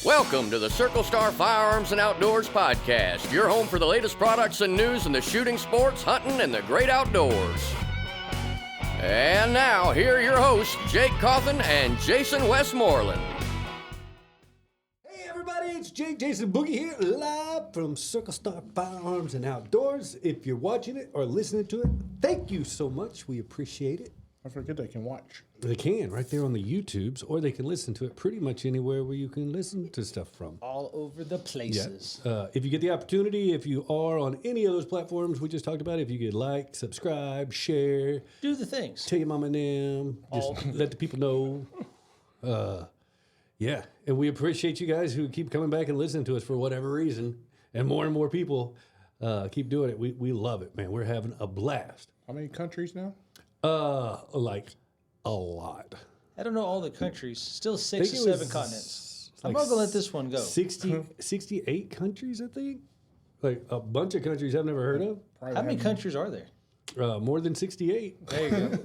Welcome to the Circle Star Firearms and Outdoors podcast, your home for the latest products and news in the shooting sports, hunting, and the great outdoors. And now, here are your hosts, Jake Coffin and Jason Westmoreland. Hey everybody, it's Jake, Jason, Boogie here, live from Circle Star Firearms and Outdoors. If you're watching it or listening to it, thank you so much. We appreciate it. I forget they can watch. They can, right there on the YouTubes, or they can listen to it pretty much anywhere where you can listen to stuff from. All over the places. If you get the opportunity, if you are on any of those platforms we just talked about, if you could like, subscribe, share. Do the things. Tell your mama and them. Just let the people know. Yeah, and we appreciate you guys who keep coming back and listening to us for whatever reason. And more people keep doing it. We love it, man. We're having a blast. How many countries now? Like a lot. I don't know all the countries. Still 6 or 7 continents. I'm like not going to let this one go. 68 countries, I think. Like a bunch of countries I've never heard of. How many countries are there? More than 68. There you go.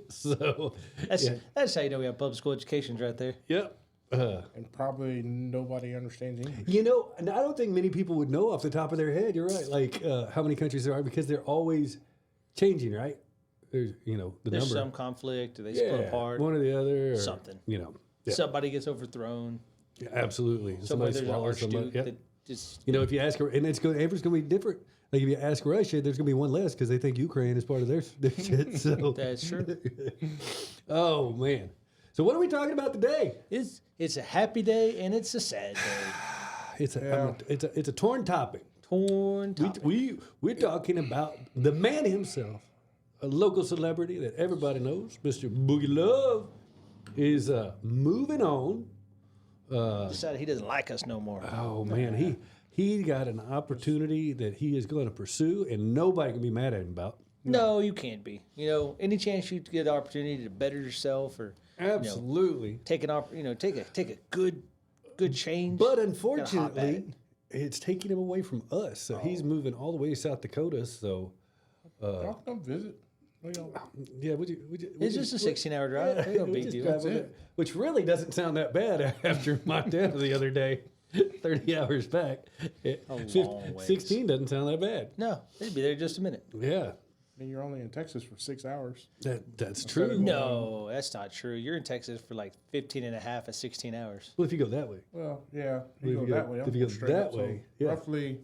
So That's how you know we have public school educations right there. Yep. And probably nobody understands English. You know, and I don't think many people would know off the top of their head. You're right. Like how many countries there are because they're always changing, right? There's, the There's number. some conflict, or they split apart. One or the other. Or, something. Yeah. Somebody gets overthrown. Yeah, absolutely. Somebody there's an swallows archduke yep. that just... if you ask her, and everyone's going to be different. Like if you ask Russia, there's going to be one less because they think Ukraine is part of their shit. So That's true. Oh, man. So what are we talking about today? It's a happy day and it's a sad day. It's a torn topic. Torn topic. We're talking about the man himself, a local celebrity that everybody knows, Mr. Boogie Love, is moving on. Decided he doesn't like us no more. Oh man, he got an opportunity that he is going to pursue, and nobody can be mad at him about. No, you can't be. Any chance you get the opportunity to better yourself or absolutely take a good change. But unfortunately, it's taking him away from us. So he's moving all the way to South Dakota. So Y'all come visit. yeah, It's just a 16-hour drive. Ain't no big deal. Which really doesn't sound that bad after Montana the other day. 30 hours back. long ways. 16 doesn't sound that bad. No, they'd be there in just a minute. Yeah. I mean, you're only in Texas for 6 hours. That's true. No, that's not true. You're in Texas for like 15 and a half of 16 hours. Well, if you go that way. Well, yeah, If you go that way. if you go that way, yeah. Roughly,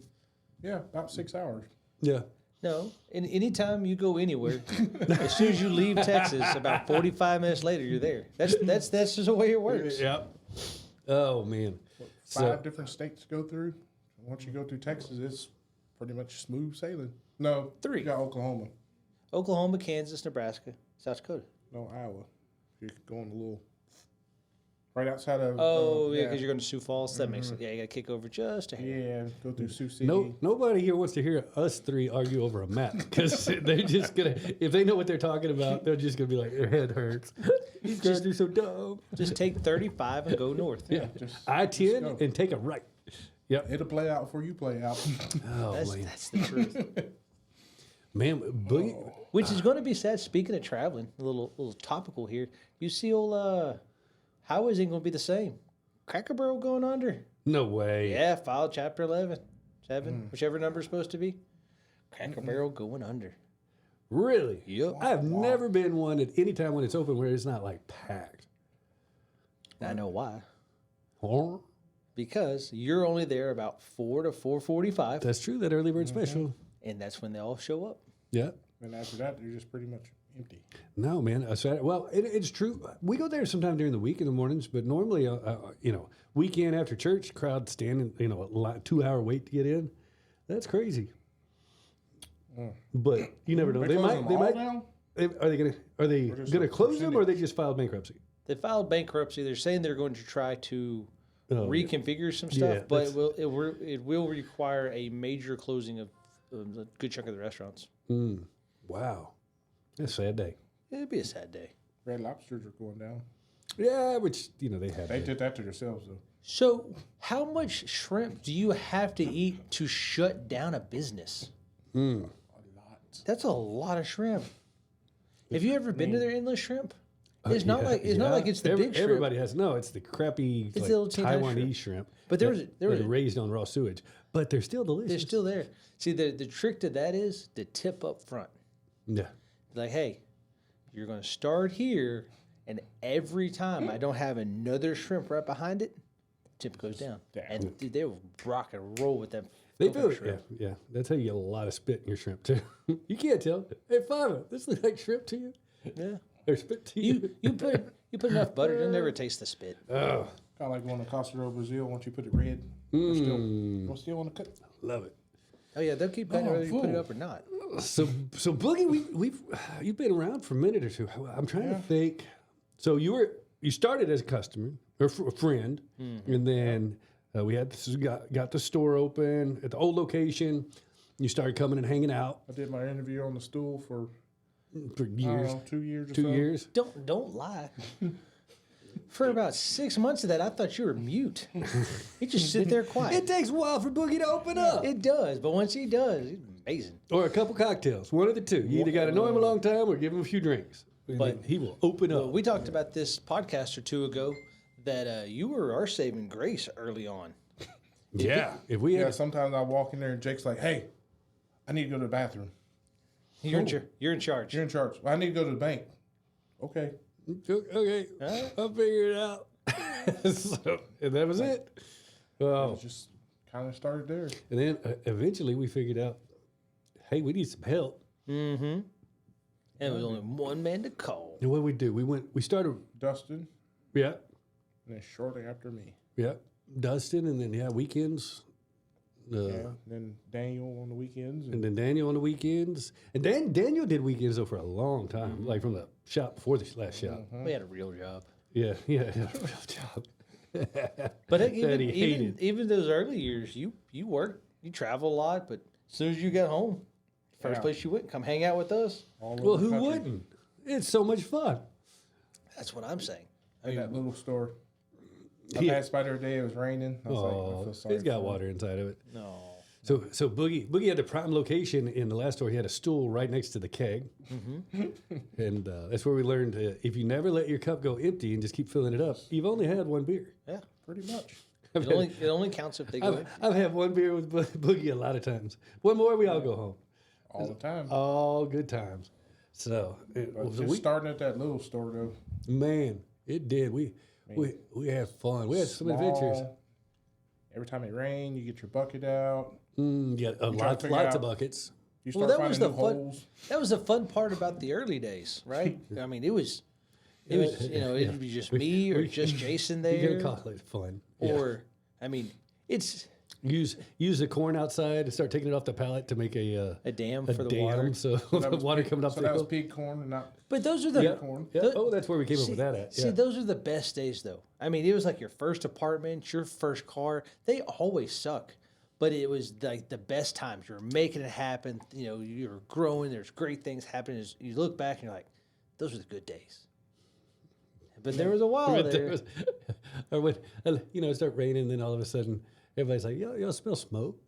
about 6 hours. Yeah. No, anytime you go anywhere, as soon as you leave Texas, about 45 minutes later, you're there. That's just the way it works. Yep. Oh, man. Five different states to go through. Once you go through Texas, it's pretty much smooth sailing. No, 3. You got Oklahoma. Oklahoma, Kansas, Nebraska, South Dakota. No, Iowa. You're going a little right outside of. Oh, yeah, because you're going to Sioux Falls. That makes it. Yeah, you got to kick over just a hair. Yeah, go through Sioux City. Nobody here wants to hear us three argue over a map because they're just gonna. If they know what they're talking about, they're just gonna be like, their head hurts. These guys are so dumb. Just take 35 and go north. Yeah, I-10 and take a right. Yep. It'll play out before you play out. Oh man, That's the truth. Man, Boogie. Which is going to be sad. Speaking of traveling, a little topical here. You see, how is it going to be the same? Cracker Barrel going under. No way. Yeah, filed Chapter 11, 7, whichever number is supposed to be. Cracker Barrel going under. Really? Yep. I've never been one at any time when it's open where it's not like packed. I know why. Huh? Because you're only there about 4 to 4:45, That's true. That early bird special. and that's when they all show up. Yeah. And after that, they're just pretty much empty. No, man. Well, it's true. We go there sometime during the week in the mornings, but normally, weekend after church, crowd standing, a 2-hour wait to get in. That's crazy. But you never know. They might. Down? Are they gonna close them, or they just filed bankruptcy? They filed bankruptcy. They're saying they're going to try to reconfigure some stuff, Yeah, but it will require a major closing of a good chunk of the restaurants. Wow, that's a sad day. It'd be a sad day. Red Lobsters are going down. Yeah, which they had. They did that to themselves, though. So, how much shrimp do you have to eat to shut down a business? A lot. That's a lot of shrimp. Have you ever been to their endless shrimp? It's not like it's the big shrimp. Everybody has it's the crappy It's the little teeny tiny Taiwanese shrimp. But there was raised on raw sewage, but they're still delicious. They're still there. See, the trick to that is the tip up front. Yeah. Like, hey, you're going to start here, and every time I don't have another shrimp right behind it, tip goes down. And dude, they will rock and roll with them. They do it. Yeah. That's how you get a lot of spit in your shrimp too. You can't tell. Hey, Fiver, this looks like shrimp to you. Yeah. Or spit to you. You put enough butter, you'll never taste the spit. Oh. Kind of like going to Costa do Brazil. Once you put it red, we're still on the cut. Love it. Oh yeah, they'll keep cutting whether you put it up or not. So Boogie, you've been around for a minute or two. I'm trying to think. So you started as a customer or a friend, and then got the store open at the old location. You started coming and hanging out I did my interview on the stool for years. 2 years. Or 2 so. years. Don't lie. For about 6 months of that, I thought you were mute. You just sit there quiet. It takes a while for Boogie to open up. It does, but once he does, it's amazing. Or a couple cocktails. One of the two. You either got to know him a long time or give him a few drinks. But he will open up. We talked about this podcast or two ago that you were our saving grace early on. Yeah. If we had sometimes I walk in there and Jake's like, "Hey, I need to go to the bathroom." You're in charge. You're in charge. Well, I need to go to the bank. Okay. Okay, I'll figure it out. And that was it. Well, It just kind of started there. and then eventually we figured out, hey, we need some help. Mm-hmm. And it was only one man to call. And what we do? We started. Dustin, Yeah, and then shortly after me. Dustin, and then weekends. Then Daniel on the weekends. And then Daniel on the weekends. And Daniel did weekends though for a long time, like from the shop before the last shop. We had a real job. Yeah, he had a real job. But That he hated. even those early years, you worked, you travel a lot, but as soon as you got home, first place you went, come hang out with us. all over Well, the who country. wouldn't? It's so much fun. That's what I'm saying. I In mean, that little store. I Yeah. passed by there today. It was raining. I was like, I feel sorry It's got for him. water inside of it. no. So Boogie had the prime location in the last store. He had a stool right next to the keg, and that's where we learned if you never let your cup go empty and just keep filling it up, you've only had one beer. Yeah. Pretty much. It only counts if they go in. I've had one beer with Boogie a lot of times. One more, we all go home. All the time. All good times. So, But so just starting at that little store, though. man, it did. We had fun. We had some adventures. Small. Every time it rained, you get your bucket out. Yeah, try to lots figure of out- buckets. You Well, start that was finding the new fun. holes. That was the fun part about the early days, right? I mean, it was it'd be just me or just Jason You there, gotta call it fun. Yeah. or I mean, it's Use the corn outside and start taking it off the pallet to make a dam a for the dam, water. so That the was water pig- coming off So the that was hill. pig corn and not But those are the Yeah. corn. Yeah. The- Oh, that's where we came up with that at. See, Yeah. those are the best days, though. I mean, it was like your first apartment, your first car. They always suck, but it was like the best times. You're making it happen. You know, you're growing. There's great things happening. You look back and you're like, those are the good days. But there was a while But there. or when it start raining, and then all of a sudden everybody's like, y'all smell smoke.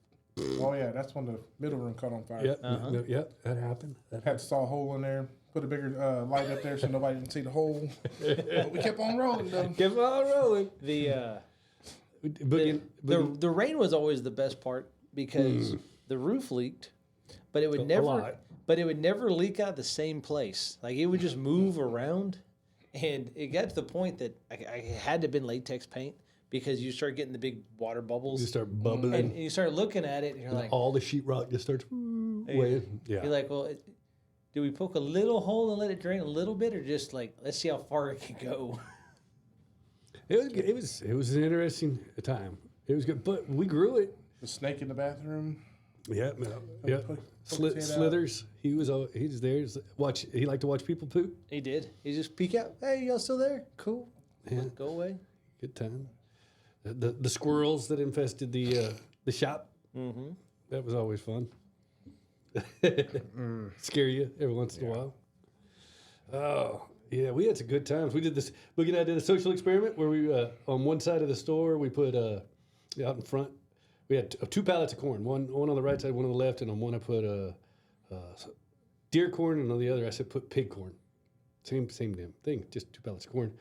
Oh, yeah. That's when the middle room caught on fire. Yep, yep, that happened. Had to saw a hole in there. Put a bigger light up there so nobody didn't see the hole. But we kept on rolling, though. Kept on rolling. The Boogie, the rain was always the best part because the roof leaked, but it would lot. never leak out the same place. Like it would just move around, and it got to the point that I had to have been latex paint because you start getting the big water bubbles. you start bubbling, and you start looking at it, and you're like, all the sheetrock just starts weighing. Yeah. you're like, well, do we poke a little hole and let it drain a little bit, or just like let's see how far it can go? It was an interesting time. It was good, but we grew it. The snake in the bathroom. Yeah, yeah. Poke his head out. Slithers. He was there. He liked to watch people poop. He did. He just peek out. Hey, y'all still there? Cool. Yeah. Go away. Good time. The squirrels that infested the shop. Mm-hmm. That was always fun. Scare you every once in a while. Oh, yeah, we had some good times. We did this. Boogie and I did a social experiment where we, on one side of the store, we put out in front, we had two pallets of corn. One on the right side, one on the left, and on one I put deer corn, and on the other I said put pig corn. same damn thing, just 2 pallets of corn.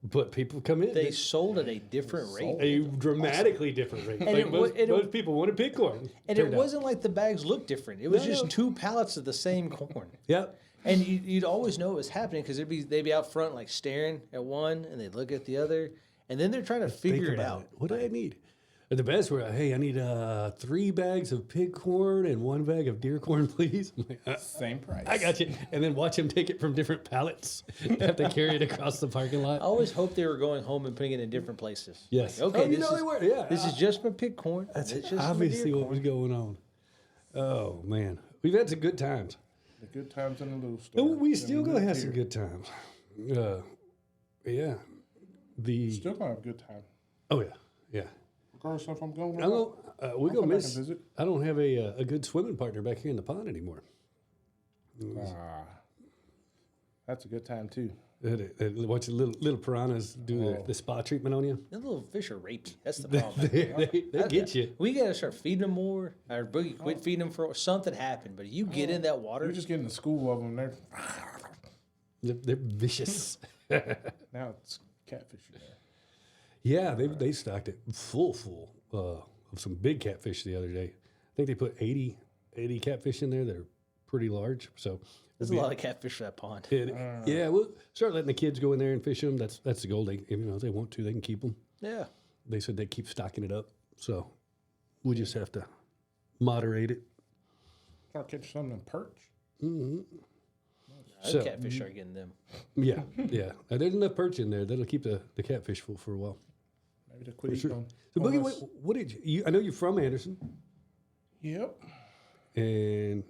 But people come in. They sold at a different rate. A dramatically different rate. And Like most people wanted pig corn. And it wasn't like the bags looked different. It was just No. 2 pallets of the same corn. Yep. And you'd always know it was happening because they'd be out front like staring at one and they'd look at the other. And then they're trying to figure it out. What do I need? And the best were, hey, I need 3 bags of pig corn and 1 bag of deer corn, please. I'm like, Same price. I got you. And then watch them take it from different pallets. Have to carry it across the parking lot. I always hoped they were going home and putting it in different places. Yes. Like, okay, Oh, they were. Yeah. this is just my pig corn. That's It's just my obviously deer what corn. was going on. Oh, man. We've had some good times. The good times in the little And store. we still going to have here. some good times. Yeah. Still gonna have a good time. Oh, yeah. Yeah. Regardless of if I'm going or I not. don't, we're I'll going to come back miss. and visit. I don't have a good swimming partner back here in the pond anymore. That's a good time too. Watch the little piranhas do the spa treatment on you. The little fish are rapey. That's the problem. They get you. We got to start feeding them more. Or Boogie quit feeding them for something happened. But you get in that water. You're just getting the school of them. They're vicious. Now it's catfish in there. Yeah, they stocked it full of some big catfish the other day. I think they put 80 catfish in there. They're pretty large. So There's a lot of catfish for that pond. yeah, we'll start letting the kids go in there and fish them. That's the goal. They, if they want to, they can keep them. Yeah. They said they keep stocking it up. So we just have to moderate it. Try to catch something in perch. So- Catfish are getting them. Yeah, yeah. There's enough perch in there that'll keep the catfish full for a while. Maybe to quit eating them. So Boogie, what did you? I know you're from Anderson, Yep. and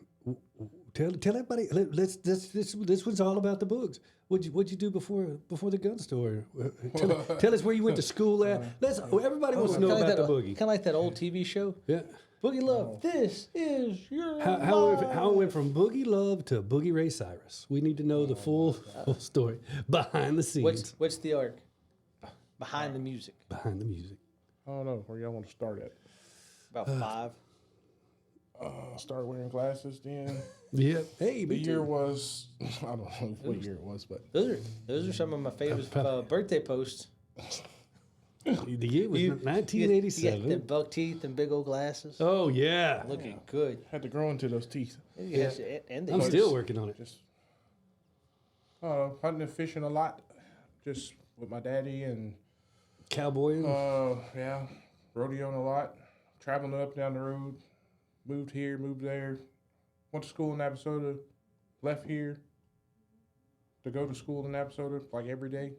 tell everybody. This was all about the Boogs. What'd you do before the gun store? Tell us where you went to school at. Everybody wants to know about the Boogie. Kind of like that old TV show. Yeah. Boogie Love, this is your How life. it went from Boogie Love to Boogie Ray Cyrus. We need to know the full story behind the scenes. What's the arc? Behind the music. Behind the music. I don't know where y'all want to start at. About 5. I started wearing glasses then. Yeah. Hey, The me year too. was, I don't know what year it was, but Those are some of my favorite birthday posts. The year was You got 1987. the buck teeth and big old glasses. Oh yeah. Looking good. had to grow into those teeth. Yeah. And the I'm ears. still working on it. Just hunting and fishing a lot, just with my daddy and Cowboy. yeah, rodeoing a lot, traveling up down the road, moved here, moved there, went to school in Navasota, left here to go to school in Navasota like every day.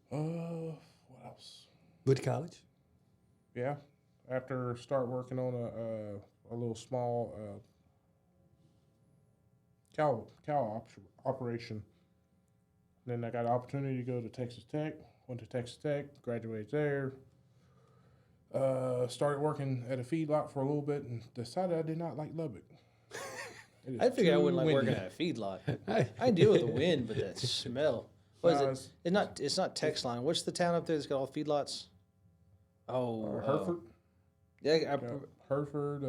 What else? Which college? Yeah, after start working on a little small cow operation. Then I got an opportunity to go to Texas Tech. Went to Texas Tech, graduated there. Started working at a feedlot for a little bit and decided I did not like Lubbock. It is I figured I too wouldn't like windy. working at a feedlot. I can deal with the wind, but that smell. What is No, it? It's not Texline. What's the town up there that's got all feedlots? Oh, Hereford. Yeah, Hereford.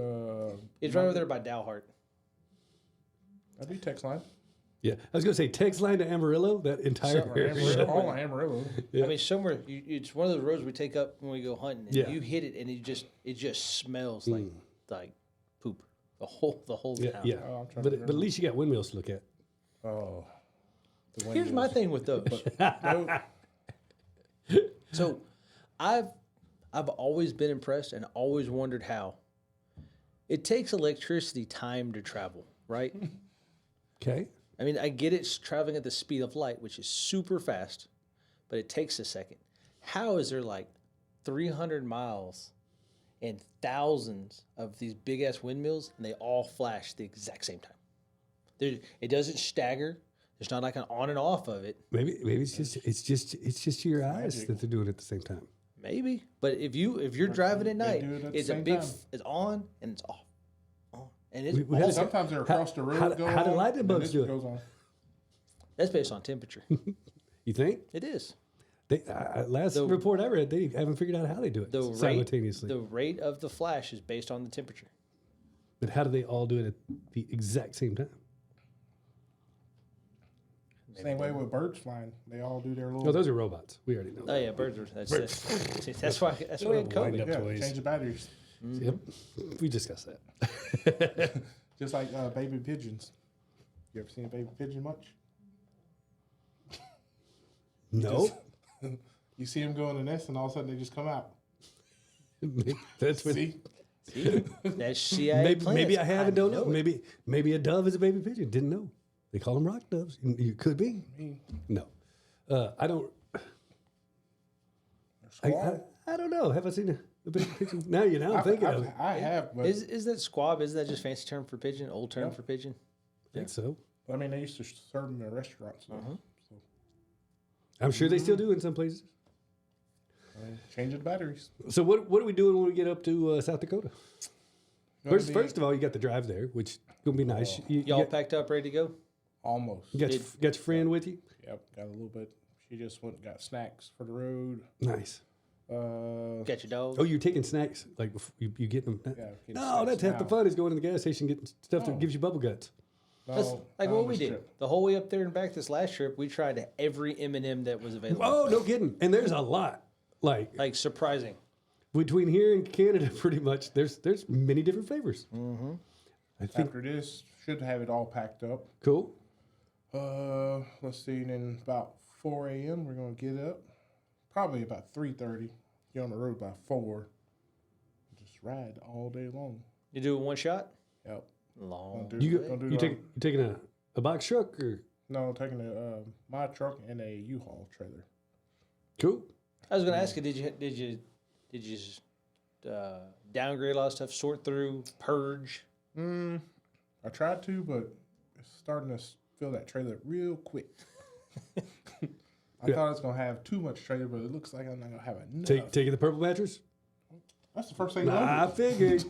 it's right over there by Dalhart. That'd be text line. Yeah, I was gonna say text line to Amarillo. That entire Somewhere. area. Amarillo, all of Amarillo. Yeah. I mean, somewhere it's one of the roads we take up when we go hunting. And Yeah. you hit it, and it just smells like poop. The whole Yeah, town. yeah. Oh, I'm trying But to at least you got windmills to look at. Oh. the Here's my windmills. thing with those. No, So, I've always been impressed and always wondered how it takes electricity time to travel, right? Okay. I mean, I get it's traveling at the speed of light, which is super fast, but it takes a second. How is there like 300 miles and thousands of these big ass windmills, and they all flash the exact same time? It doesn't stagger. There's not like an on and off of it. Maybe it's just your eyes that they're doing it at the same time. Maybe, but if you're driving at night, do it at the it's a same big. time. It's on and it's off, on and it's. We all- gotta- sometimes they're across the road. how go do on, lightning and bugs this do it? Goes on. That's based on temperature. You think? It is. They, last report I read, they haven't figured out how they do it The simultaneously. the rate of the flash is based on the temperature. But how do they all do it at the exact same time? Same way with birds flying. They all do their little. No, those are robots. We already know. Oh yeah, birds are. That's it. See, that's why we had Wind COVID. up Yeah, toys. change the batteries. Yep, we discussed that. Just like baby pigeons. You ever seen a baby pigeon much? No, You see them go in the nest, and all of a sudden they just come out. that's when. See? See, that's CIA. Maybe I have and don't know. it. Maybe a dove is a baby pigeon. Didn't know. They call them rock doves. You could be. No, I don't. I don't know. Have I seen a baby pigeon? Now I'm thinking of it. I have, but Is that squab? Isn't that just fancy term for pigeon? Old term for pigeon? I think so. I mean, they used to serve them in restaurants. So, I'm sure they still do in some places. changing the batteries. So what are we doing when we get up to South Dakota? First of all, you got the drive there, which is gonna be nice. You Y'all got, packed up, ready to go? Almost. you got, your, got your friend with you. Yep, got a little bit. She just went and got snacks for the road. Nice. Got your dog? Oh, you're taking snacks like before you get them. Yeah, getting No, snacks that's half the now. fun is going to the gas station getting stuff that gives you bubble guts. No, That's like not what on we this did. trip. The whole way up there and back this last trip, we tried every M&M that was available. Oh, no kidding. And there's a lot. Like surprising. Between here and Canada, pretty much, there's many different flavors. I think After this, should have it all packed up. cool. Let's see. Then about 4 a.m. we're gonna get up. Probably about 3:30. Get on the road by 4. Just ride all day long. You do it one shot? Yep. Long. You taking a box truck or No, taking my truck and a U-Haul trailer. cool? I was going to ask you, did you downgrade a lot of stuff, sort through, purge? I tried to, but it's starting to fill that trailer real quick. I thought I was gonna have too much trailer, but it looks like I'm not gonna have enough. Taking the purple mattress? That's the first thing. Nah, I figured.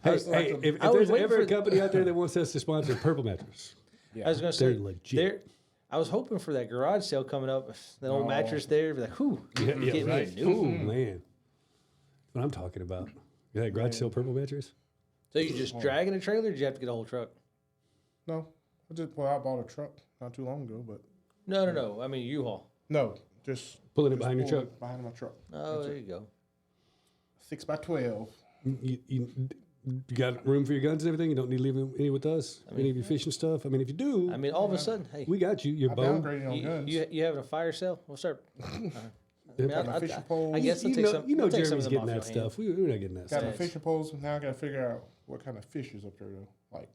Hey, if there's ever a company out there that wants us to sponsor Purple Mattress, I was going to say, they're legit. I was hoping for that garage sale coming up. The old mattress there, be like, whoo, Yeah, get me a right. new Oh one. man, what I'm talking about. You that garage sale Purple Mattress? So you just dragging a trailer, or did you have to get a whole truck? No, I bought a truck not too long ago, but No. I mean, U-Haul. no, just Pulling it behind your pull truck. it behind my truck. Oh, there you go. 6x12. You got room for your guns and everything. You don't need to leave any with us. Any of your fishing stuff. I mean, if you do, I mean, all of a sudden, hey, we got you. Your I'm bow. downgrading on guns. you having a fire sale? We'll start. Yeah, got my fishing poles. I guess I'll you take know, some. you know I'll take some Jeremy's of them getting off that your hand. stuff. We're not getting that Got stuff. my fishing poles. Now I got to figure out what kind of fish is up there though. Like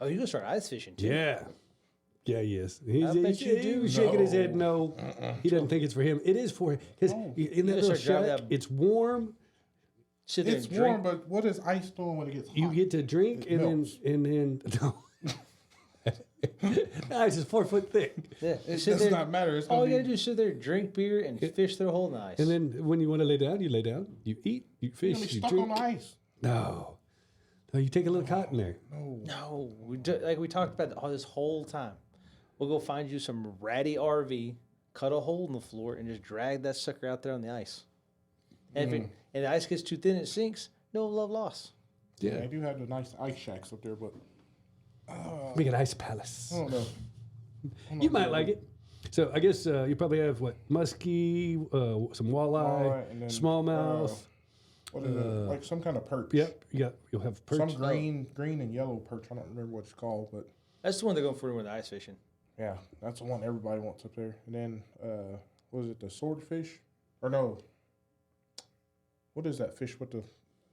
Oh, you're gonna start ice fishing too? Yeah. Yeah, he is. He's, bet you do. He's shaking his head no. He doesn't think it's for him. It is for him. Because in that gotta little start driving shack, that- it's warm. Sit there it's and warm, drink. but what is ice doing when it gets hot? You get to drink It and melts. then no. Ice is 4 foot thick. Yeah, It sit does there. not matter. It's gonna All you be, gotta do is sit there, drink beer, and fish through a hole in the ice. And then when you want to lay down, you lay down. You eat, you you're fish, gonna be you stuck drink. on the ice. No. No, you take a little cotton there. No, like we talked about all this whole time. We'll go find you some ratty RV, cut a hole in the floor, and just drag that sucker out there on the ice. And if the ice gets too thin, it sinks. No love lost. Yeah, Yeah. they do have the nice ice shacks up there, but Make an ice palace. I don't know. You might like it. So I guess you probably have what muskie, some walleye, Walleye, and then, smallmouth. What is it? Like some kind of perch. Yep, you'll have perch. Some green and yellow perch. I don't remember what it's called, but That's the one they're going for when they're ice fishing. yeah, that's the one everybody wants up there. And then what is it? The swordfish? Or no? What is that fish with the?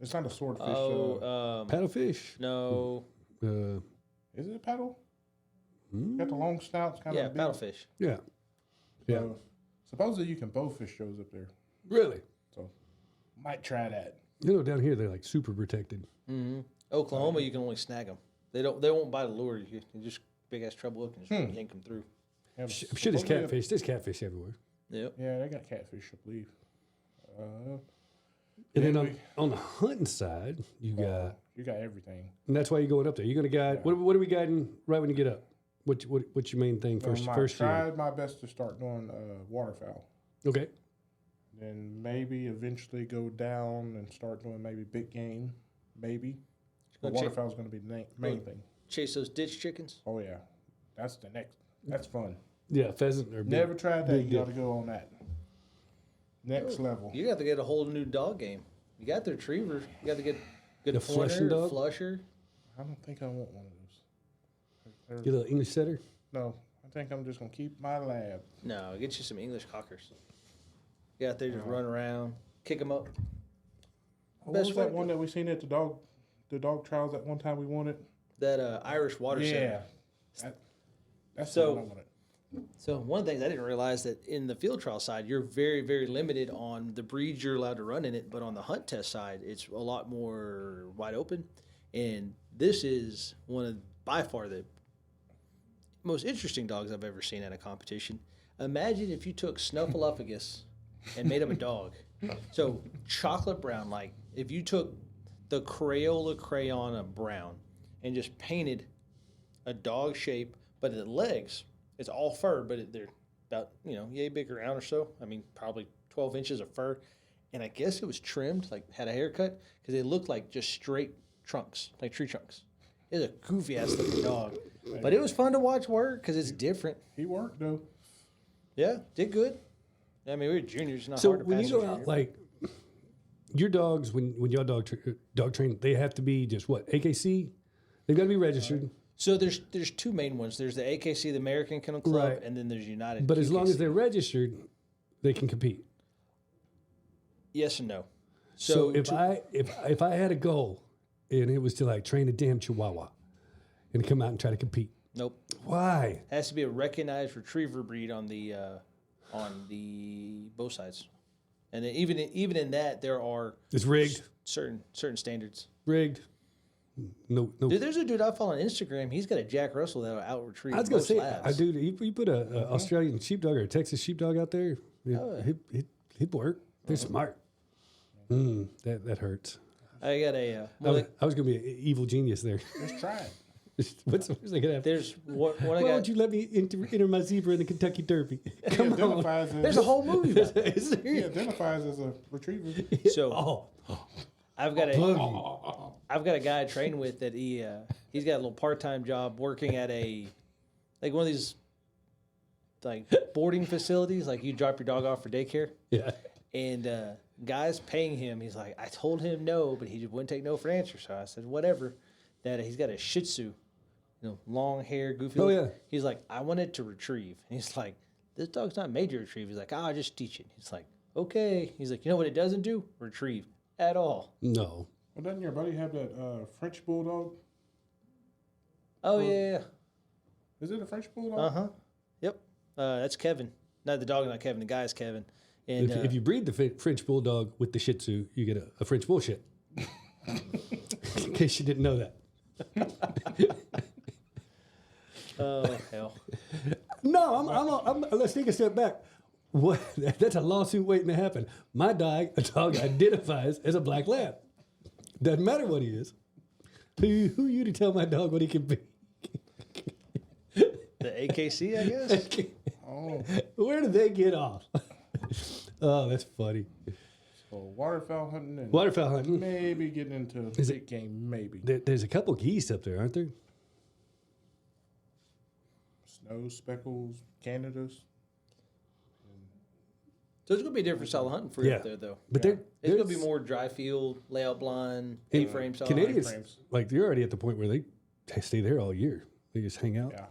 It's not a swordfish. Paddlefish. No. Is it a paddle? Got the long snouts, kind Yeah, of big. paddlefish. Yeah. Yeah. Supposedly you can bowfish those up there, Really? so might try that. You know, down here they're like super protected. Oklahoma, you can only snag them. They won't buy the lure. You just big ass trouble up and just yank them through. Yeah, I'm sure there's supposedly- catfish. There's catfish everywhere. Yep. Yeah, they got catfish, I believe. And then we- on the hunting side, you got, You got everything. and that's why you're going up there. You're going to guide. What are we guiding right when you get up? What's your main thing first? I First year. tried my best to start doing waterfowl. Okay. Then maybe eventually go down and start doing maybe big game, maybe. But Gonna check- waterfowl is going to be the main thing. Chase those ditch chickens. Oh yeah, that's the next. That's fun. Yeah, pheasant or Never tried that. big You got to deer. go on that. Next level. You got to get a whole new dog game. You got the retriever. You got to get good The flushing pointer, dog? flusher. I don't think I want one of those. Get a little English setter. No, I think I'm just going to keep my lab. No, get you some English cockers. You out there just run around, kick them up. What was that one that we seen at the dog trials that one time we wanted? That Irish water Yeah. center. That's So- the one I wanted. So one of the things I didn't realize that in the field trial side, you're very, very limited on the breeds you're allowed to run in it. But on the hunt test side, it's a lot more wide open. And this is one of, by far, the most interesting dogs I've ever seen at a competition. Imagine if you took Snuffleupagus and made him a dog. So chocolate brown, like if you took the Crayola crayon of brown and just painted a dog shape, but the legs, it's all fur, but they're about, yay big around or so. I mean, probably 12 inches of fur. And I guess it was trimmed, like had a haircut, because they looked like just straight trunks, like tree trunks. It was a goofy ass looking dog. But it was fun to watch work because it's different. He worked, though. Yeah, did good. I mean, we were juniors, not So hard to when pass you a go out, junior. like your dogs, when y'all dog train, they have to be just what, AKC? They've got to be registered. So there's two main ones. There's the AKC, the American Kennel Club, Right. and then there's United. But as long as QKC. they're registered, they can compete. Yes and no. So if I had a goal and it was to like train a damn Chihuahua and come out and try to compete, Nope. why? Has to be a recognized retriever breed on the both sides, and then even in that there are It's rigged. certain standards. Rigged. No. Dude, there's a dude I follow on Instagram. He's got a Jack Russell that'll out retrieve I was gonna most say, labs. dude, you put a Australian sheepdog or a Texas sheepdog out there, he'd work. They're smart. That hurts. I got a. I was gonna be an evil genius there. Just try it. What's that gonna happen? there's what I Why got. won't you let me enter my zebra in the Kentucky Derby? He Come on. identifies as, There's a whole movie about it. Is there? he identifies as a retriever. So Oh, I've got Boogie. I've got a guy I train with that he's got a little part-time job working at one of these like boarding facilities, like you drop your dog off for daycare, Yeah. and guys paying him. He's like, I told him no, but he just wouldn't take no for an answer. So I said whatever. That he's got a Shih Tzu, long hair, goofy. Oh, look. yeah. He's like, I want it to retrieve. And he's like, this dog's not made to retrieve. He's like, I'll just teach it. He's like, okay. He's like, you know what it doesn't do? Retrieve at all. No. Well, doesn't your buddy have that French bulldog? Oh yeah. Is it a French bulldog? Uh-huh. Yep. That's Kevin. No, the dog, not Kevin. The guy is Kevin. And If you breed the French bulldog with the Shih Tzu, you get a French bullshit. In case you didn't know that. oh hell. No, let's take a step back. What? That's a lawsuit waiting to happen. My dog identifies as a black lab. Doesn't matter what he is. Who are you to tell my dog what he can be? The AKC, I guess. Oh, Where do they get off? Oh, that's funny. so waterfowl hunting and Waterfowl hunting. maybe getting into Is big game, maybe. There's a couple geese up there, aren't there? Snow, speckles, Canadas. So it's gonna be a different style of hunting for you Yeah. up there, though. But Yeah. It's gonna be more dry field, layout blind, A-frame style. Canadians, frames. like they're already at the point where they stay there all year. They just hang out. Yeah.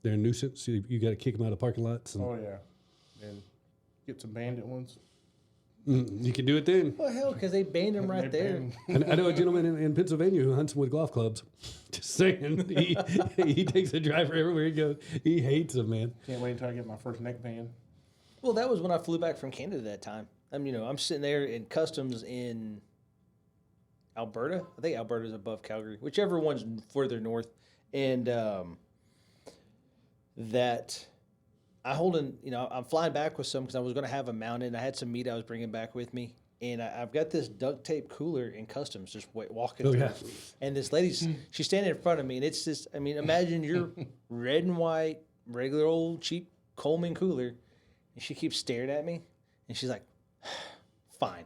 They're a nuisance. You got to kick them out of parking lots. And, Oh, yeah. And get some bandit ones. You can do it then. Well, hell, because they banned them right They there. band- And I know a gentleman in Pennsylvania who hunts with golf clubs. Just saying, he takes a driver everywhere he goes. He hates them, man. Can't wait until I get my first neck band. Well, that was when I flew back from Canada that time. I'm sitting there in customs in Alberta. I think Alberta's above Calgary, whichever one's further north. And that I I'm flying back with some because I was going to have them mounted. I had some meat I was bringing back with me. And I've got this duct tape cooler in customs just walking through. yeah. And this lady's, she's standing in front of me. And it's just, imagine your red and white, regular old cheap Coleman cooler. And she keeps staring at me. And she's like, fine.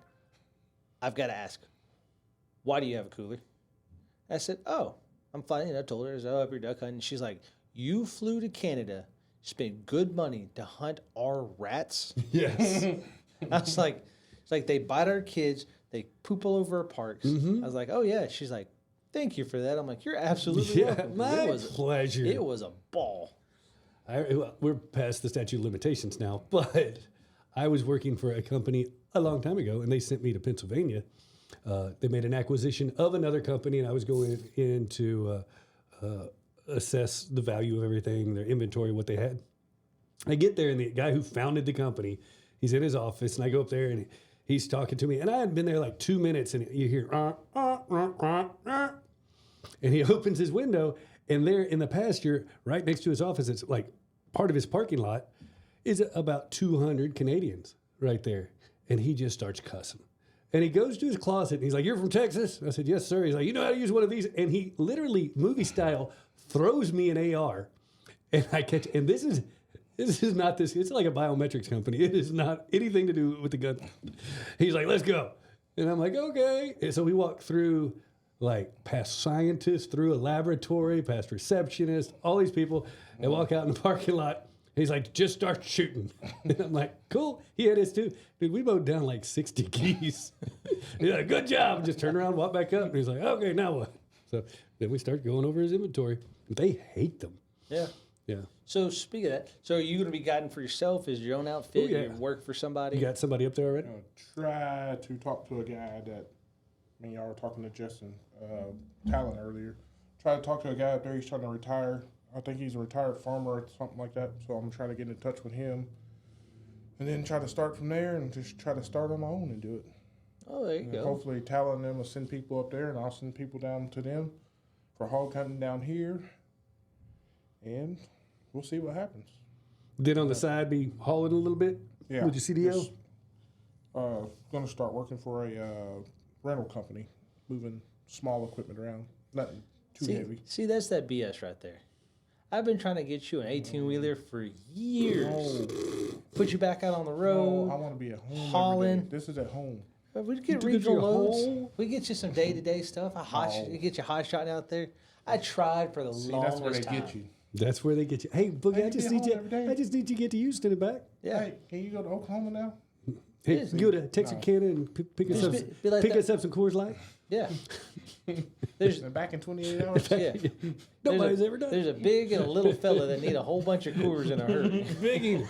I've got to ask, why do you have a cooler? I said, oh, I'm fine. I told her, I was up here duck hunting. She's like, you flew to Canada spend good money to hunt our rats. Yes. I was like, it's like they bite our kids, they poop all over our parks. I was like, oh yeah. She's like, thank you for that. I'm like, you're absolutely welcome. My pleasure. It was a ball. We're past the statute of limitations now, but I was working for a company a long time ago, and they sent me to Pennsylvania. They made an acquisition of another company, and I was going in to assess the value of everything, their inventory, what they had. I get there, and the guy who founded the company, he's in his office, and I go up there, and he's talking to me, and I hadn't been there like 2 minutes, and you hear, and he opens his window, and there in the pasture, right next to his office, it's like part of his parking lot, is about 200 Canadians right there. And he just starts cussing. And he goes to his closet, and he's like, you're from Texas? I said, yes, sir. He's like, you know how to use one of these? And he literally, movie style, throws me an AR, and I catch, and this is not this, it's like a biometrics company. It is not anything to do with the gun. He's like, let's go. And I'm like, okay. And so we walk through, like, past scientists, through a laboratory, past receptionists, all these people, and walk out in the parking lot. He's like, just start shooting. And I'm like, cool. He had his too. Dude, we mowed down like 60 geese. He's like, good job. Just turn around, walk back up. And he's like, okay, now what? So then we start going over his inventory. They hate them. Yeah. Yeah. So speaking of that, so are you going to be guiding for yourself? Is your own outfit? Oh, yeah. You work for somebody? You got somebody up there already? Try to talk to a guy that, me and y'all were talking to Justin Talon earlier. Try to talk to a guy up there. He's trying to retire. I think he's a retired farmer or something like that. So I'm trying to get in touch with him, and then try to start from there, and just try to start on my own and do it. Oh, there you And go. hopefully, Talon and them will send people up there, and I'll send people down to them for hog hunting down here, and we'll see what happens. Then on the side, be hauling a little bit? Yeah. With your CDL? Going to start working for a rental company, moving small equipment around. Nothing too heavy. See, that's that BS right there. I've been trying to get you an 18-wheeler for years. No, Put you back out on the road. I want to be at home. hauling. Every day. This is at home. We get took it to regional your loads. home? We get you some day-to-day stuff. Get you hot shot out there. I tried for the See, longest that's where they time. get you. That's where they get you. Hey, Boogie, I I just can need be you. home every day. I just need you to get to Houston and back. Yeah. Hey, can you go to Oklahoma now? Hey, Yes. go to Texarkana and pick us Just up. be like pick that. us up some Coors Light. Yeah. There's And back in 28 hours? yeah. Nobody's ever done. There's a big and a little fella that need a whole bunch of Coors in a hurry. Biggie.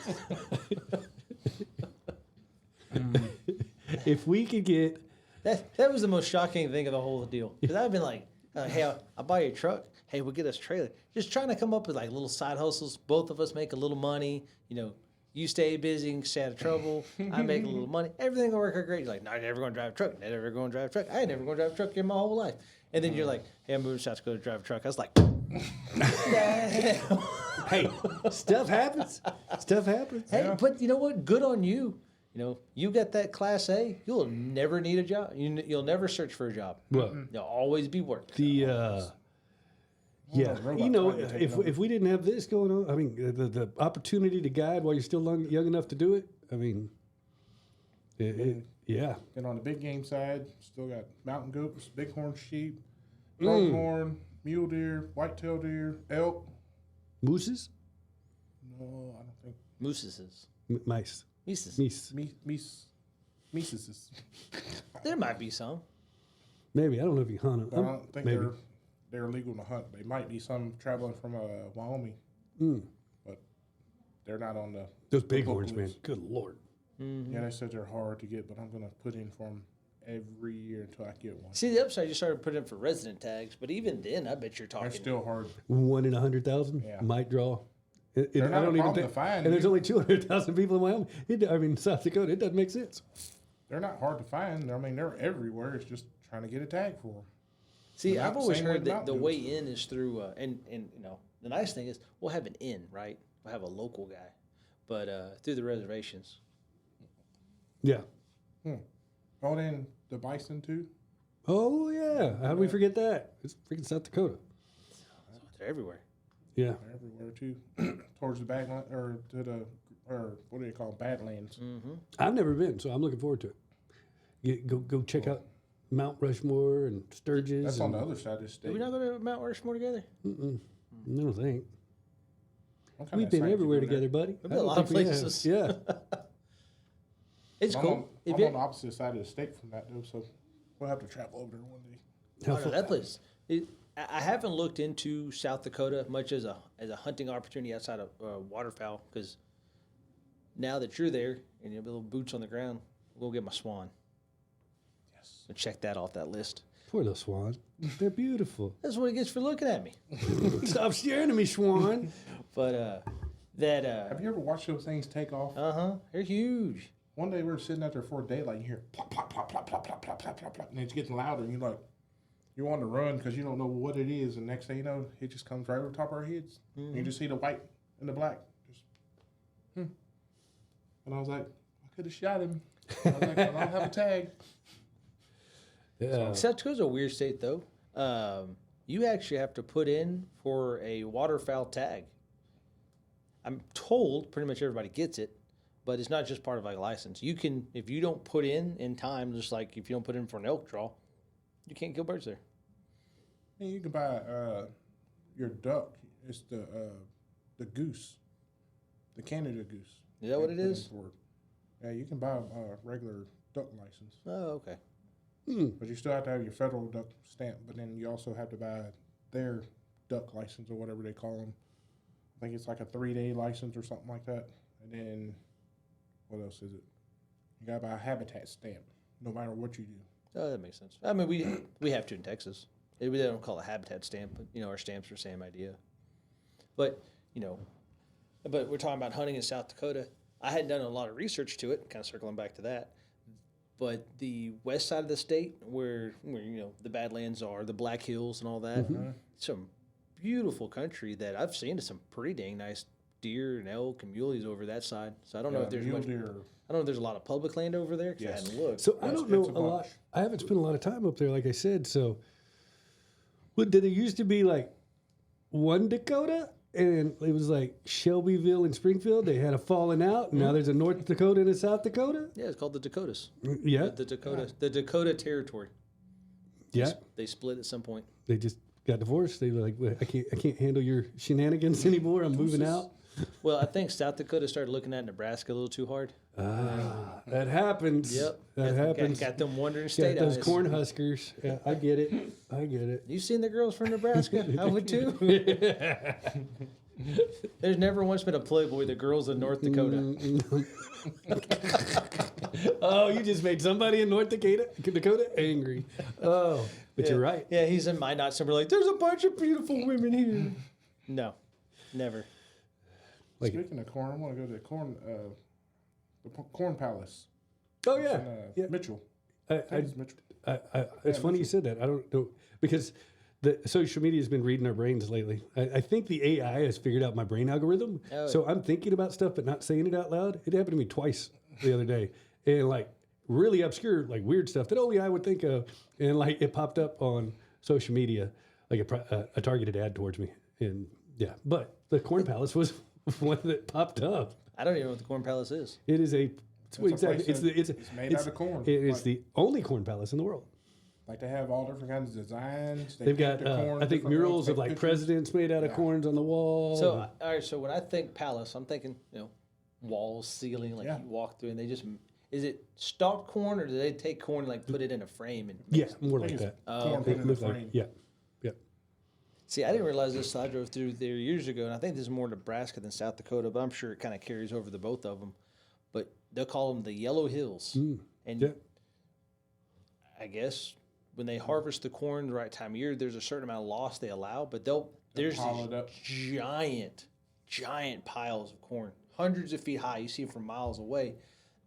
If we could get, That was the most shocking thing of the whole deal. Because I've been like, hey, I'll buy you a truck. Hey, we'll get us a trailer. Just trying to come up with like little side hustles. Both of us make a little money. You know, you stay busy and stay out of trouble. I make a little money. Everything will work out great. You're like, no, I'm never going to drive a truck. Never going to drive a truck. I ain't never going to drive a truck in my whole life. And then you're like, hey, I'm moving to South Dakota to drive a truck. I was like, hey, stuff happens. Stuff happens. hey, but you know what? Good on you. You know, you got that Class A. You'll never need a job. You'll never search for a job. Well, You'll always be working. the yeah, robot you know, trying to take it if we didn't have this going on, I mean, the opportunity to guide while you're still young enough to do it. I mean, yeah, And on the big game side, still got mountain goats, bighorn sheep, pronghorn, mule deer, whitetail deer, elk. mooses, No, I don't think. Mooses. mice, Mooses. meese. Meeses. There might be some. Maybe I don't know if you hunt But them. I don't think Maybe. they're legal to hunt. They might be some traveling from Wyoming, but they're not on the. Those bighorns, book man. list. Good lord. Yeah, they said they're hard to get, but I'm gonna put in for them every year until I get one. See, the upside, you started putting in for resident tags, but even then, I bet you're They're talking. still hard. 1 in 100,000 Yeah. might draw. They're not a problem to find. And there's only 200,000 people in Wyoming. I mean, South Dakota. It doesn't make sense. They're not hard to find. I mean, they're everywhere. It's just trying to get a tag for them. See, Not I've the always same way heard the that the mountain way in is through, and you know, the nice thing is we'll have an inn, right? We'll have a local guy, but through the reservations. Yeah. Oh, then the bison too. Oh, yeah. How do we forget that? It's freaking South Dakota. They're everywhere. Yeah. They're everywhere too. Towards the back or to the what do you call them? Badlands. I've never been, so I'm looking forward to it. Go check out Mount Rushmore and Sturgis. That's on and, the other side of the Did state. we not go to Mount Rushmore together? I don't think. What kind We've of been sites you everywhere doing there? together, buddy. We've been a I don't lot of think we have. places. Yeah. It's I'm cool. on, If I'm you- on the opposite side of the state from that, though, so we'll have to travel over there one day. Oh, no, that place. I haven't looked into South Dakota much as a hunting opportunity outside of waterfowl, because now that you're there and you have little boots on the ground, we'll go get my swan. Yes. So check that off that list. Poor little swan. They're beautiful. That's what it gets for looking at me. Stop staring at me, swan. But Have you ever watched those things take off? they're huge. One day we were sitting out there for daylight, and you hear plop, plop, plop, plop, plop, plop, plop, plop, plop, plop, and it's getting louder, and you're like, you want to run because you don't know what it is, and next thing you know, it just comes right over top of our heads. And you just see the white and the black. Just, And I was like, I could have shot him. I was like, I don't have a tag. Yeah. South Dakota's a weird state, though. You actually have to put in for a waterfowl tag. I'm told pretty much everybody gets it, but it's not just part of like a license. You can, if you don't put in time, just like if you don't put in for an elk draw, you can't kill birds there. And you can buy your duck. It's the goose, the Canada goose. Is that what You it put is? in for it. Yeah, you can buy a regular duck license, Oh, okay. but you still have to have your federal duck stamp. But then you also have to buy their duck license or whatever they call them. I think it's like a 3-day license or something like that. And then what else is it? You gotta buy a habitat stamp, no matter what you do. Oh, that makes sense. I mean, we have to in Texas. They don't call it a habitat stamp, but our stamps are the same idea. But but we're talking about hunting in South Dakota. I hadn't done a lot of research to it, kind of circling back to that. But the west side of the state, where the Badlands are, the Black Hills and all that, some beautiful country that I've seen some pretty dang nice deer and elk and muleys over that side. So I don't know if there's mule much. deer. I don't know if there's a lot of public land over there because Yes. I hadn't looked. So I Yes, don't know it's a a lot. bunch. I haven't spent a lot of time up there, like I said. So, did it used to be like one Dakota, and it was like Shelbyville and Springfield? They had a falling out. And now there's a North Dakota and a South Dakota. Yeah, it's called the Dakotas. Yeah, The Dakota Territory. yeah. They split at some point. They just got divorced. They were like, I can't handle your shenanigans anymore. I'm moving out. Well, I think South Dakota started looking at Nebraska a little too hard. That happens. Yep. That happens. Got them wondering Got state those eyes. corn huskers. Yeah, I get it. I get it. You seen the girls from Nebraska? I would too. There's never once been a Playboy, the girls of North Dakota. Oh, you just made somebody in North Dakota angry. Oh, but you're right. Yeah, he's in my not somewhere like, there's a bunch of beautiful women here. No, never. Like, Speaking of corn, I want to go to the Corn Palace. oh yeah, In, yeah. Mitchell. I, It's Mitchell. it's funny you said that. I don't know because the social media has been reading our brains lately. I think the AI has figured out my brain algorithm. Oh. So I'm thinking about stuff but not saying it out loud. It happened to me twice the other day, and like really obscure, like weird stuff that only I would think of, and like it popped up on social media, like a targeted ad towards me, and yeah. But the Corn Palace was one that popped up. I don't even know what the Corn Palace is. It is a exactly. place that it's made out of corn. It is Like- the only corn palace in the world. Like they have all different kinds of designs. They've paint got, the corn I think, different murals ways, of take like pictures. presidents made out of corns on the wall. So, all right, so when I think palace, I'm thinking, walls, ceiling, like Yeah. you walk through and they just, is it stalked corn or do they take corn and like put it in a frame? And yeah, more I like think that. it's corn put in the Looks like- frame. yeah. See, I didn't realize this till I drove through there years ago, and I think this is more Nebraska than South Dakota, but I'm sure it kind of carries over the both of them. But they'll call them the Yellow Hills. And Yeah. I guess when they harvest the corn the right time of year, there's a certain amount of loss they allow, but there's pile these it up. giant piles of corn, hundreds of feet high. You see them from miles away,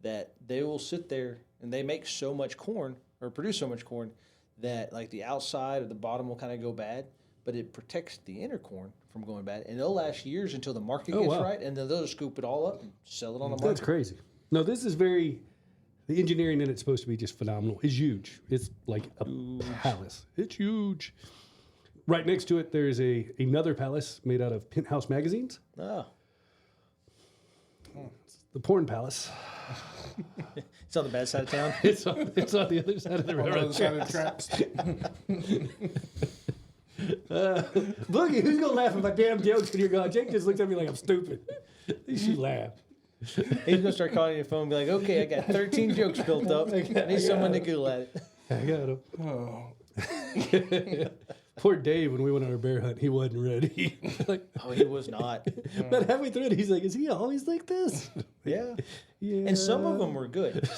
that they will sit there and they make so much corn or produce so much corn that like the outside or the bottom will kind of go bad, but it protects the inner corn from going bad, and it'll last years until the market Oh, gets wow. right, and then they'll just scoop it all up and sell it on the That's market. crazy. No, this is the engineering in it's supposed to be just phenomenal. It's huge. It's like a palace. It's huge. Right next to it, there's another palace made out of Penthouse magazines. Oh, The Porn Palace. it's on the bad side of town. It's on the other side of the On the railroad other side of the tracks. Boogie, who's gonna laugh at my damn jokes when you're gone? Jake just looks at me like I'm stupid. You should laugh. He's gonna start calling your phone and be like, "Okay, I got 13 jokes built up. I need someone to Google at it." I got him. Oh. Poor Dave, when we went on our bear hunt, he wasn't ready. Like, Oh, he was not. but halfway through it, he's like, "Is he always like this?" Yeah. Yeah. And some of them were good.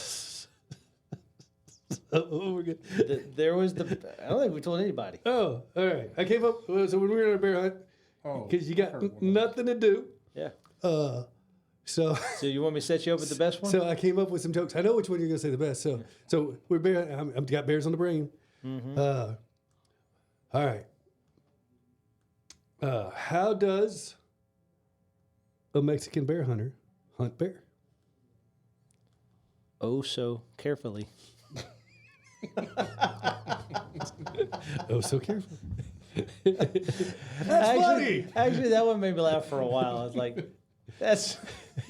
Oh, we're good. There was the. I don't think we told anybody. Oh, all right. I came up. So when we were on a bear hunt, Oh, because you got nothing to do. Yeah. So So you want me to set you up with the best one? So I came up with some jokes. I know which one you're gonna say the best. So we're bear. I've got bears on the brain. Mm-hmm. All right. How does a Mexican bear hunter hunt bear? Oh, so carefully. Oh, so careful. That's funny. Actually, that one made me laugh for a while. I was like, that's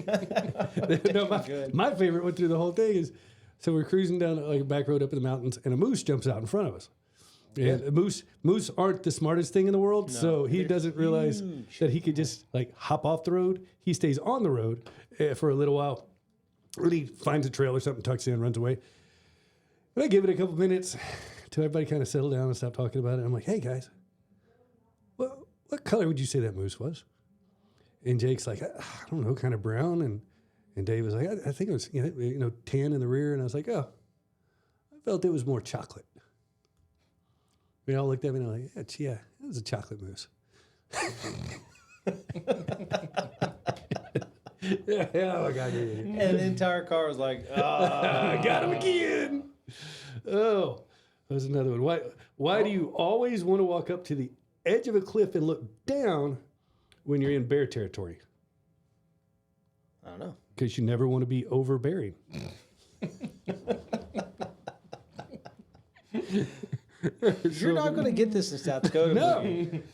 No, good. my favorite one through the whole thing is, so we're cruising down like a back road up in the mountains, and a moose jumps out in front of us. And moose aren't the smartest thing in the world, so he doesn't realize that he could just like hop off the road. He stays on the road for a little while. And he finds a trail or something, tucks in, runs away. But I give it a couple minutes till everybody kind of settled down and stopped talking about it. I'm like, "Hey guys, what color would you say that moose was?" And Jake's like, "I don't know, kind of brown." And Dave was like, I think it was tan in the rear. And I was like, "Oh, I felt it was more chocolate." We all looked at me and I'm like, yeah, it was a chocolate moose. yeah, oh my God. And the entire car was like, I got him again. Oh, that was another one. Why do you always want to walk up to the edge of a cliff and look down when you're in bear territory? I don't know. Because you never want to be overbearing. You're not going to get this in South Dakota. No.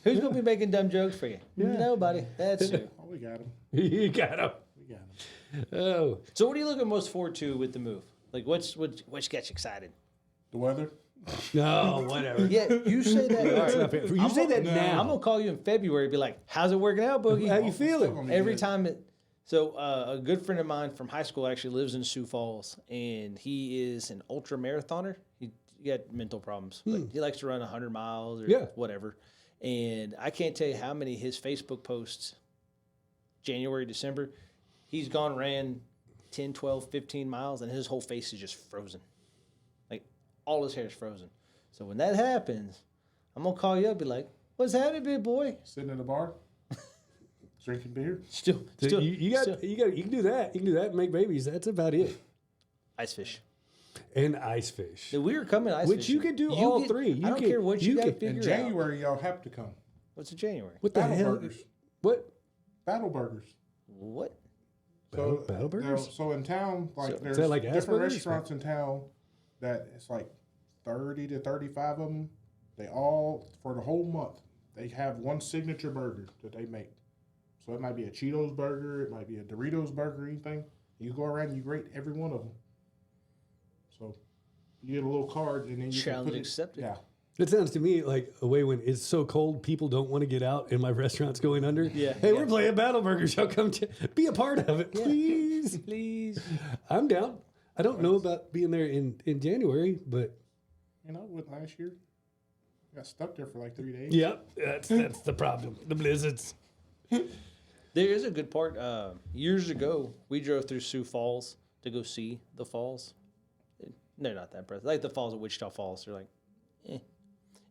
Who's going to be making dumb jokes for you? Nobody. That's you. Oh, we got him. You got him. We got him. Oh, So what are you looking most forward to with the move? Like, what's gets you excited? The weather. no, whatever. Yeah, you say that. All That's right. not fair. You say that now. I'm gonna call you in February and be like, "How's it working out, Boogie?" How you feeling? Every time a good friend of mine from high school actually lives in Sioux Falls, and he is an ultra marathoner. He got mental problems, but he likes to run 100 miles or whatever. And I can't tell you how many his Facebook posts, January, December, he's gone, ran 10, 12, 15 miles, and his whole face is just frozen. Like, all his hair is frozen. So when that happens, I'm going to call you up and be like, "What's happening, big boy?" Sitting in the bar, drinking beer. So you can do that. You can do that and make babies. That's about it. Ice fish. And ice fish. We were coming ice Which fishing. you can do all three. I don't care what you got to In figure out. January, y'all have to come. What's in January? What the Battle hell? burgers. What? Battle burgers. What? Battle burgers? So in town, like there's that like different Asperger's? restaurants in town that it's like 30 to 35 of them. They all, for the whole month, they have one signature burger that they make. So it might be a Cheetos burger, it might be a Doritos burger, anything. You go around and you rate every one of them. So you get a little card and then you Challenge can put accepted. Yeah. It sounds to me like a way when it's so cold, people don't want to get out and my restaurant's going under. Yeah, Hey, yeah. we're playing Battle Burgers. Y'all come be a part of it, please. Please. I'm down. I don't know about being there in January, but You know, with last year, I got stuck there for like 3 days. yep, that's the problem. The blizzards. There is a good part. Years ago, we drove through Sioux Falls to go see the falls. They're not that impressive. Like the falls at Wichita Falls. They're like, eh.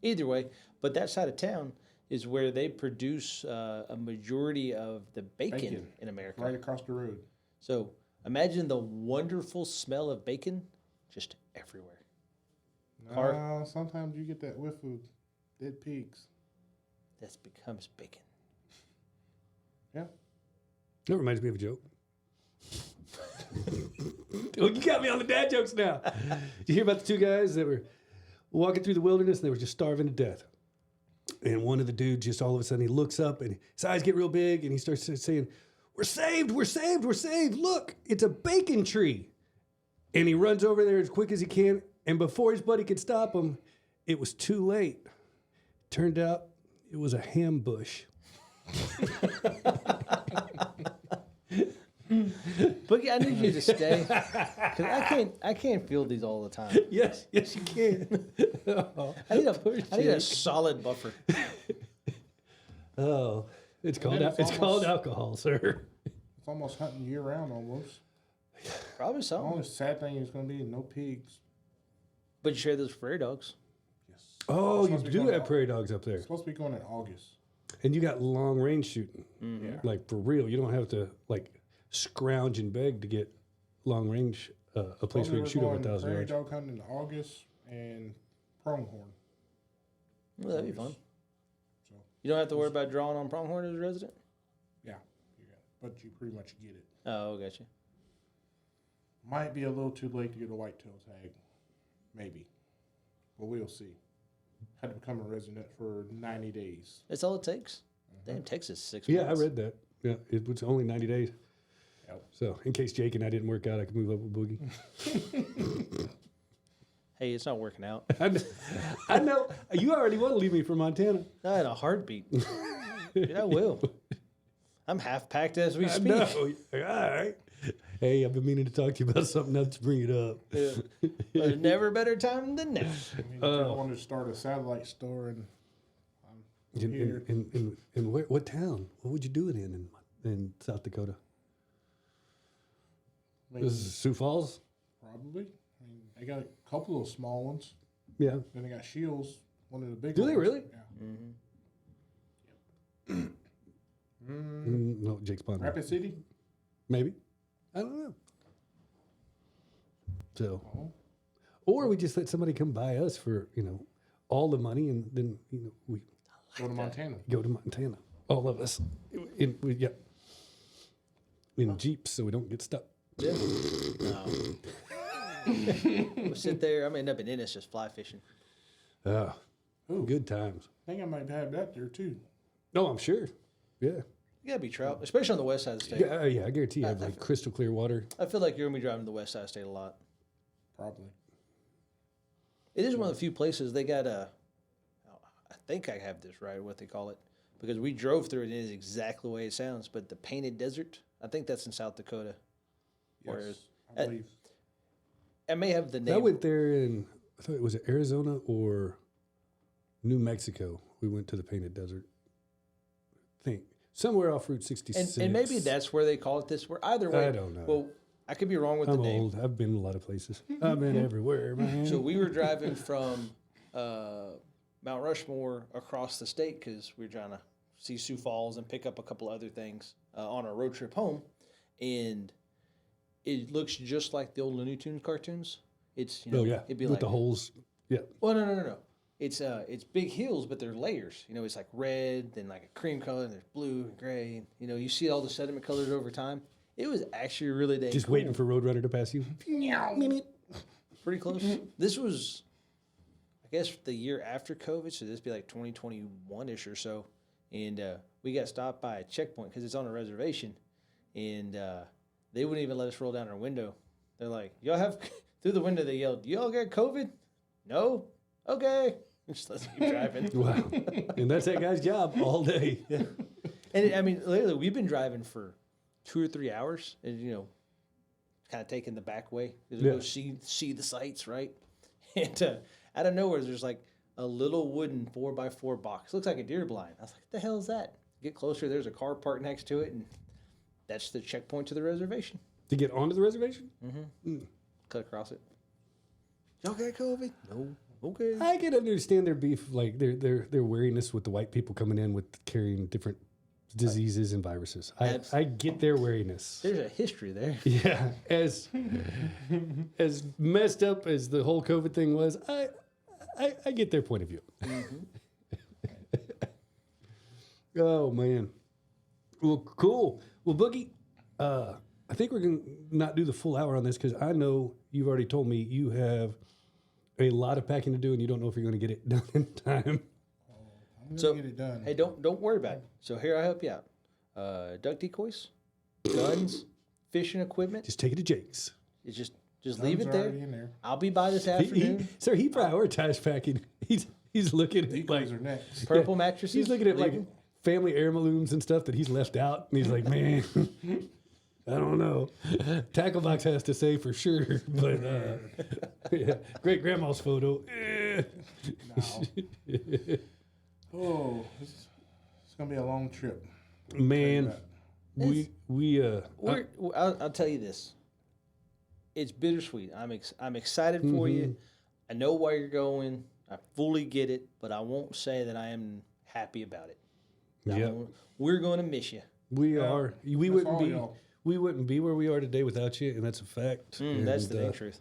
Either way, but that side of town is where they produce a majority of the bacon in America. Right across the road. So imagine the wonderful smell of bacon just everywhere. Sometimes you get that whiff of dead pigs. That becomes bacon. Yeah. That reminds me of a joke. Oh, you got me on the dad jokes now. Did you hear about the two guys that were walking through the wilderness and they were just starving to death? And one of the dudes just all of a sudden he looks up and his eyes get real big and he starts saying, "We're saved, we're saved, we're saved. Look, it's a bacon tree." And he runs over there as quick as he can. And before his buddy could stop him, it was too late. Turned out It was a ham bush. Boogie, I need you to stay because I can't field these all the time. Yes, you can. I need a solid buffer. Oh, it's called it's it's called almost- alcohol, sir. It's almost hunting year round almost. Probably The so. only sad thing is going to be no pigs. But you share those with prairie dogs. Yes. Oh, It's you supposed to be do going have to- prairie dogs up there, It's supposed to be going in August. and you got long range shooting. Yeah. Like for real, you don't have to like scrounge and beg to get long range a place where you can shoot over Going 1,000 prairie yards. dog hunting in August and pronghorn. Well, that'd be fun. So You don't have to worry about drawing on pronghorn as a resident. yeah, but you pretty much get it. Oh, gotcha. Might be a little too late to get a whitetail tag, maybe, but we'll see. Had to become a resident for 90 days. That's all it takes. Damn, Texas 6 Yeah, I months. read that. Yeah, it was only 90 days. Yep. So in case Jake and I didn't work out, I could move up with Boogie. Hey, it's not working out. I know. You already want to leave me for Montana. Not in a heartbeat. Dude, I will. I'm half packed as we I speak. know. All right. Hey, I've been meaning to talk to you about something else to bring it up. Yeah. There's never a better time than now. I mean, I wanted to start a satellite store, and here. In what town? What would you do it in South Dakota? maybe, This is Sioux Falls? probably. I mean, they got a couple of small ones. Yeah. Then they got Shields, one of the big Do ones. they really? Yeah. No, Jake's Pond. Rapid City? Maybe. I don't know. So, Oh. or we just let somebody come buy us for, all the money, and then, we Go to Montana. go to Montana. All of us. In Jeeps so we don't get stuck. Yeah. No. We'll sit there. I may end up in Ennis just fly fishing. Ah, Ooh. good times. I think I might have that there too. No, I'm sure. Yeah. You gotta be trout, especially on the west side of the state. Yeah, I guarantee you have like crystal clear water. I feel like you're gonna be driving to the west side of the state a lot. Probably. It is one of the few places they got a. I think I have this right, what they call it, because we drove through it and it is exactly the way it sounds. But the Painted Desert, I think that's in South Dakota. Yes, Whereas- I believe. I may have the I name. went there I thought it was Arizona or New Mexico. We went to the Painted Desert. I think somewhere off Route 66. and maybe that's where they call it this. Where either way, I don't know. Well, I could be wrong with I'm the name. old. I've been a lot of places. I've been everywhere, man. So we were driving from Mount Rushmore across the state because we were trying to see Sioux Falls and pick up a couple other things on our road trip home, and it looks just like the old Looney Tunes cartoons. It's oh yeah, it'd be with like the holes. Yeah, well, no. It's big hills, but they're layers. It's like red, then like a cream color, and there's blue and gray. And, you see all the sediment colors over time. It was actually really dang just cool. waiting for Roadrunner to pass you. Pretty close. This was, I guess, the year after COVID, so this be like 2021-ish or so. And we got stopped by a checkpoint because it's on a reservation. And they wouldn't even let us roll down our window. They're like, y'all have, through the window they yelled, y'all got COVID? No? Okay. Just let's keep driving. Wow, and that's that guy's job all day. Yeah. And I mean, literally, we've been driving for 2 or 3 hours, and kind of taking the back way to Yeah. go see the sights, right? And out of nowhere, there's like a little wooden 4x4 box. Looks like a deer blind. I was like, "What the hell is that?" Get closer. There's a car parked next to it, and that's the checkpoint to the reservation. To get onto the reservation, Cut across it. Y'all got COVID? No. Okay. I can understand their beef, like their wariness with the white people coming in with carrying different diseases and viruses. I get their wariness. There's a history there. Yeah, as messed up as the whole COVID thing was, I get their point of view. Oh man, well, cool. Well, Boogie, I think we're gonna not do the full hour on this because I know you've already told me you have a lot of packing to do and you don't know if you're going to get it done in time. I'm gonna So, get it done. Hey, don't worry about it. So here I help you out. Duck decoys, guns, fishing equipment. Just take it to Jake's. It's just leave it Guns are there. already in there. I'll be by this He afternoon. prioritized packing. He's looking at Decoys are next. Purple mattresses. He's looking at like family heirlooms and stuff that he's left out, and he's like, man, I don't know. Tackle box has to say for sure, but yeah, great grandma's photo. Oh, it's gonna be a long trip. Man, I'll tell you this. It's bittersweet. I'm excited for you. I know why you're going. I fully get it, but I won't say that I am happy about it. Yeah, We're going to miss you. we are. We wouldn't be. Y'all. We wouldn't be where we are today without you, and that's a fact. That's the dang truth.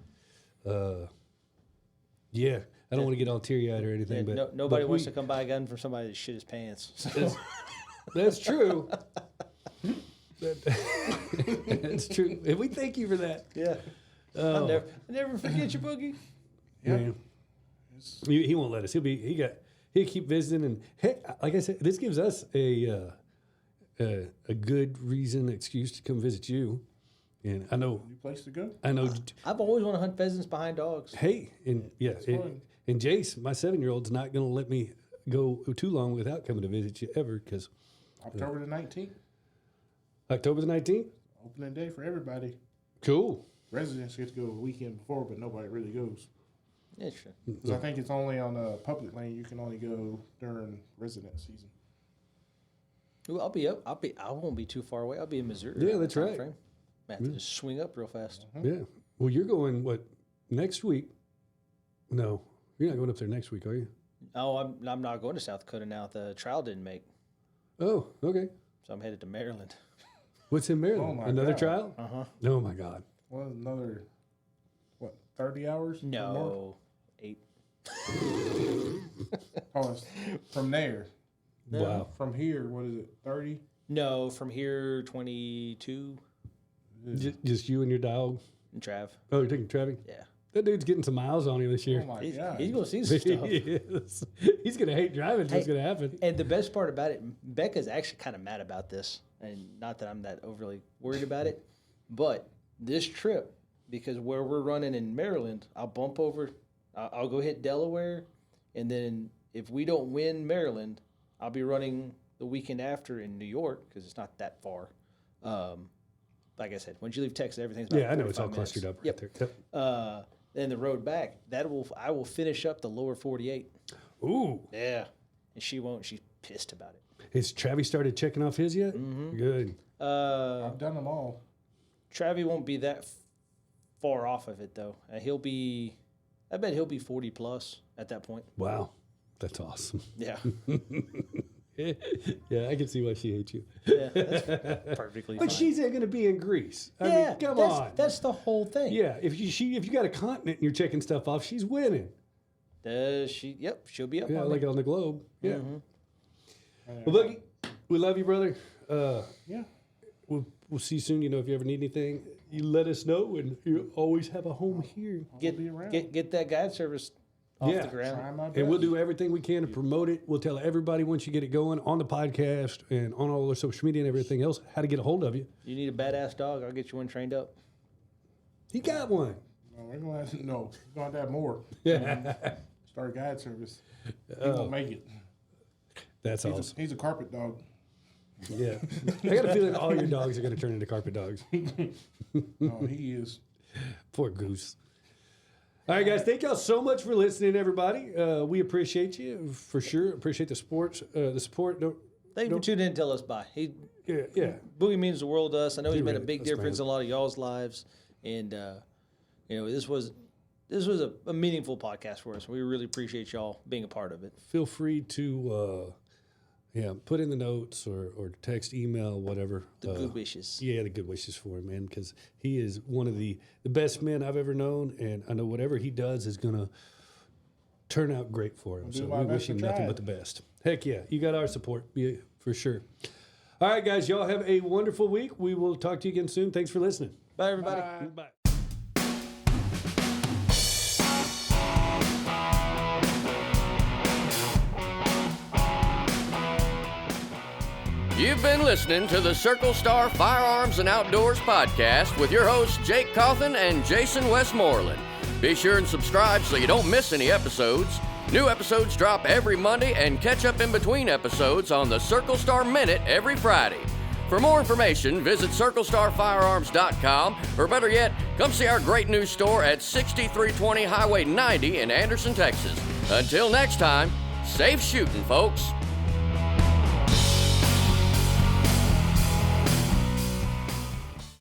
Yeah, I don't want to get all teary-eyed or anything, but nobody wants to come buy a gun from somebody that shit his pants. So. That's true. That's true. And we thank you for that. Yeah. I'll never forget you, Boogie. Yeah. Man. He won't let us. He'll keep visiting, and hey, like I said, this gives us a good excuse to come visit you. And I know New place to go. I know. I've always wanted to hunt pheasants behind dogs. Hey, and yeah, and Jace, my 7-year-old's not going to let me go too long without coming to visit you ever, because October the 19th, October the 19th, opening day for everybody. Cool. Residents get to go a weekend before, but nobody really goes. Yeah, sure. Because I think it's only on a public lane. You can only go during resident season. Ooh, I won't be too far away. I'll be in Missouri. Yeah, that's right. Might have to just swing up real fast. Yeah. Well, you're going next week? No, you're not going up there next week, are you? Oh, I'm not going to South Dakota now. The trial didn't make, Oh, okay. so I'm headed to Maryland. What's in Maryland? Oh, my Another God. trial? Oh my God. Well, another 30 hours? or more? No, 8. Oh, it's from there. No. Wow. From here, what is it? 30? No, from here 22 Just you and your dog? and Trav. Oh, you're taking Travis? Yeah, That dude's getting some miles on him this Oh, year. my he's God. gonna see some stuff. Yes. He's going to hate driving. What's going to happen? And the best part about it, Becca's actually kind of mad about this, and not that I'm that overly worried about it, but this trip, because where we're running in Maryland, I'll bump over, I'll go hit Delaware, and then if we don't win Maryland, I'll be running the weekend after in New York because it's not that far. Like I said, once you leave Texas, everything's about Yeah, I know it's all 45 minutes. clustered up right Yep. there. Yep. Then the road back, I will finish up the lower 48. Ooh. Yeah, and she won't. She's pissed about it. Has Travis started checking off his yet? Good. I've done them all. Travis won't be that far off of it though. I bet he'll be 40 plus at that point. Wow. That's awesome. Yeah, Yeah, I can see why she hates you. yeah, that's perfectly But fine. she's going to be in Greece. I yeah, mean, come that's, on. That's the whole thing. Yeah, if you got a continent and you're checking stuff off, she's winning. She'll be up. Yeah, on like me. on the globe. Yeah. Mm-hmm. Well, Boogie, we love you, brother. Yeah. We'll see you soon. You know, if you ever need anything, you let us know, and you always have a home here. Get be around. get that guide service off Yeah. the ground. Try my best. And we'll do everything we can to promote it. We'll tell everybody once you get it going on the podcast and on all our social media and everything else how to get a hold of you. You need a badass dog? I'll get you one trained up. He got one. No, we're going to have more. Yeah. Start a guide service. He won't make it. That's awesome. He's a carpet dog. Yeah. I got a feeling all your dogs are going to turn into carpet dogs. No, he is. Poor goose. All right, guys. Thank y'all so much for listening, everybody. We appreciate you for sure. Appreciate the support. Thank you for tuning in and tell us bye. Yeah. Boogie means the world to us. I know he's made a really big does, difference man. in a lot of y'all's lives, and this was a meaningful podcast for us. We really appreciate y'all being a part of it. Feel free to put in the notes or text, email, whatever. The good wishes. Yeah, the good wishes for him, man, because he is one of the best men I've ever known, and I know whatever he does is going to turn out great for him. do So my we best wish him to nothing try but it. the best. Heck yeah, you got our support, for sure. All right, guys, y'all have a wonderful week. We will talk to you again soon. Thanks for listening. Bye, everybody. Bye. You've been listening to the Circle Star Firearms and Outdoors podcast with your hosts Jake Cawthon and Jason Westmoreland. Be sure and subscribe so you don't miss any episodes. New episodes drop every Monday and catch up in between episodes on the Circle Star Minute every Friday. For more information, visit CircleStarFirearms.com, or better yet, come see our great new store at 6320 Highway 90 in Anderson, Texas. Until next time, safe shooting, folks.